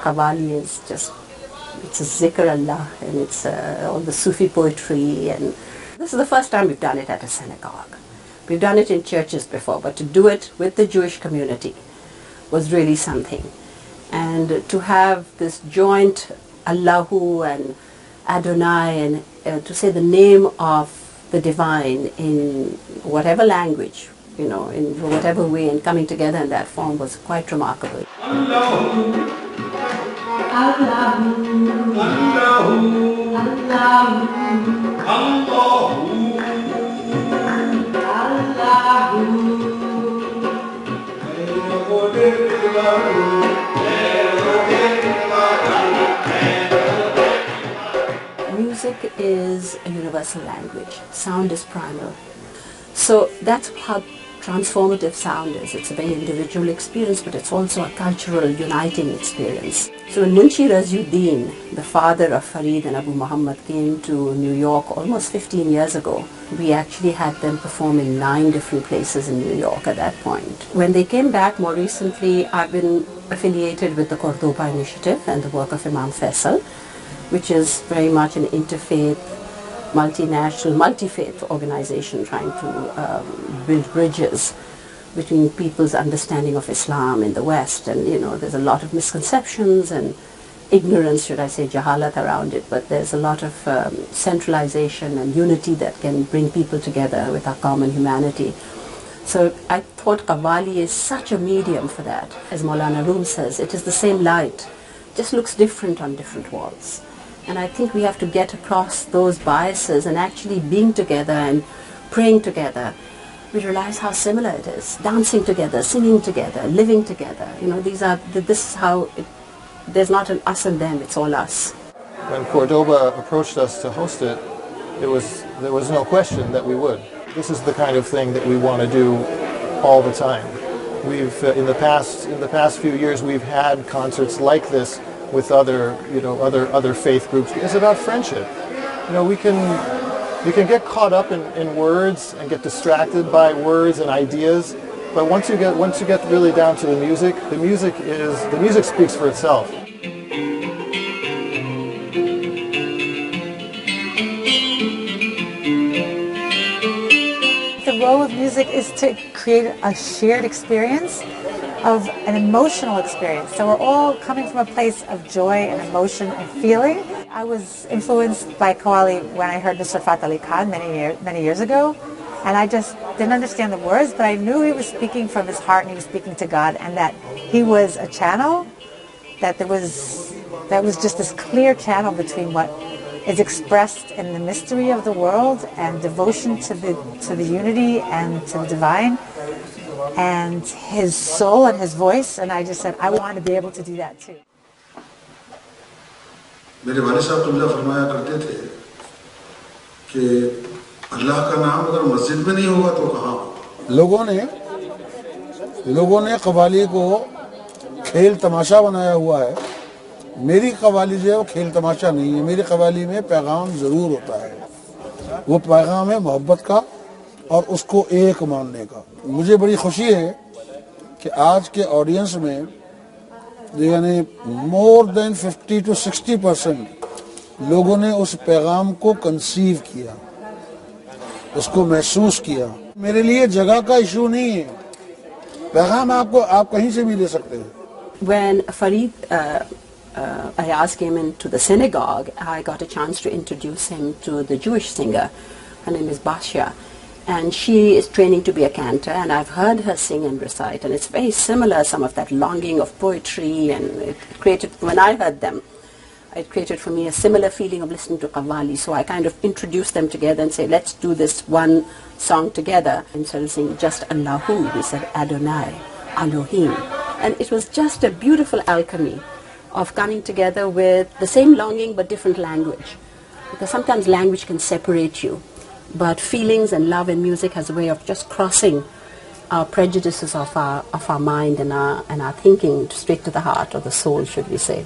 Qawwali is just, it's a zikr Allah, and it's all the Sufi poetry, and this is the first time we've done it at a synagogue. We've done it in churches before, but to do it with the Jewish community was really something. And to have this joint Allahu and Adonai, and to say the name of the divine in whatever language, in whatever way, and coming together in that form was quite remarkable. Allahu, Allahu, Allahu, Allahu, Music is a universal language. Sound is primal. So that's how transformative sound is. It's a very individual experience, but it's also a cultural uniting experience. So when Munshi Raziuddin, the father of Farid and Abu Muhammad, came to New York almost 15 years ago, we actually had them perform in 9 different places in New York at that point. When they came back more recently, I've been affiliated with the Cordoba Initiative and the work of Imam Faisal, which is very much an interfaith, multinational, multi-faith organization trying to build bridges between people's understanding of Islam in the West. And there's a lot of misconceptions and ignorance, should I say, jahalat around it, but there's a lot of centralization and unity that can bring people together with our common humanity. So I thought Qawwali is such a medium for that. As Maulana Rum says, it is the same light, just looks different on different walls. And I think we have to get across those biases, and actually being together and praying together, we realize how similar it is. Dancing together, singing together, living together. This is how there's not an us and them, it's all us. When Cordoba approached us to host it, there was no question that we would. This is the kind of thing that we want to do all the time. We've in the past few years we've had concerts like this with other faith groups. It's about friendship. We can get caught up in words and get distracted by words and ideas, but once you get really down to the music speaks for itself. The role of music is to create a shared experience, of an emotional experience. So we're all coming from a place of joy and emotion and feeling. I was influenced by Qawwali when I heard Mr. Fateh Ali Khan many years ago, and I just didn't understand the words, but I knew he was speaking from his heart and he was speaking to God, and that he was a channel, that was just this clear channel between what is expressed in the mystery of the world and devotion to the unity and to the divine, and his soul and his voice, and I just said, I want to be able to do that too. मेरे वाले साहब तुमला फरमाया करते थे कि अल्लाह का नाम अगर मस्जिद में नहीं होगा तो कहाँ होगा? लोगों ने कव्वाली को खेल तमाशा बनाया हुआ है। मेरी कव्वाली जो है वो खेल तमाशा नहीं है। मेरी कव्वाली में पैगाम जरूर होता है। वो पैगाम है मोहब्बत का और उसको एक मानने का। मुझे बड़ी खुशी है कि आज के ऑडियंस में यानी मोर देन 50 to 60% लोगों ने उस पैगाम को कंसीव किया, उसको महसूस किया। मेरे लिए जगह का इशू नहीं है, पैगाम आप कहीं से भी ले सकते हैं। When Farid Ayaz came into the synagogue, I got a chance to introduce him to the Jewish singer. Her name is Basha, and she is training to be a cantor, and I've heard her sing and recite, and it's very similar, some of that longing of poetry, and it created, when I heard them, it created for me a similar feeling of listening to Qawwali. So I kind of introduced them together and say, let's do this one song together. Instead of saying just Allahu, we said Adonai, Elohim. And it was just a beautiful alchemy of coming together with the same longing but different language. Because sometimes language can separate you, but feelings and love and music has a way of just crossing our prejudices of our mind and our thinking straight to the heart or the soul, should we say.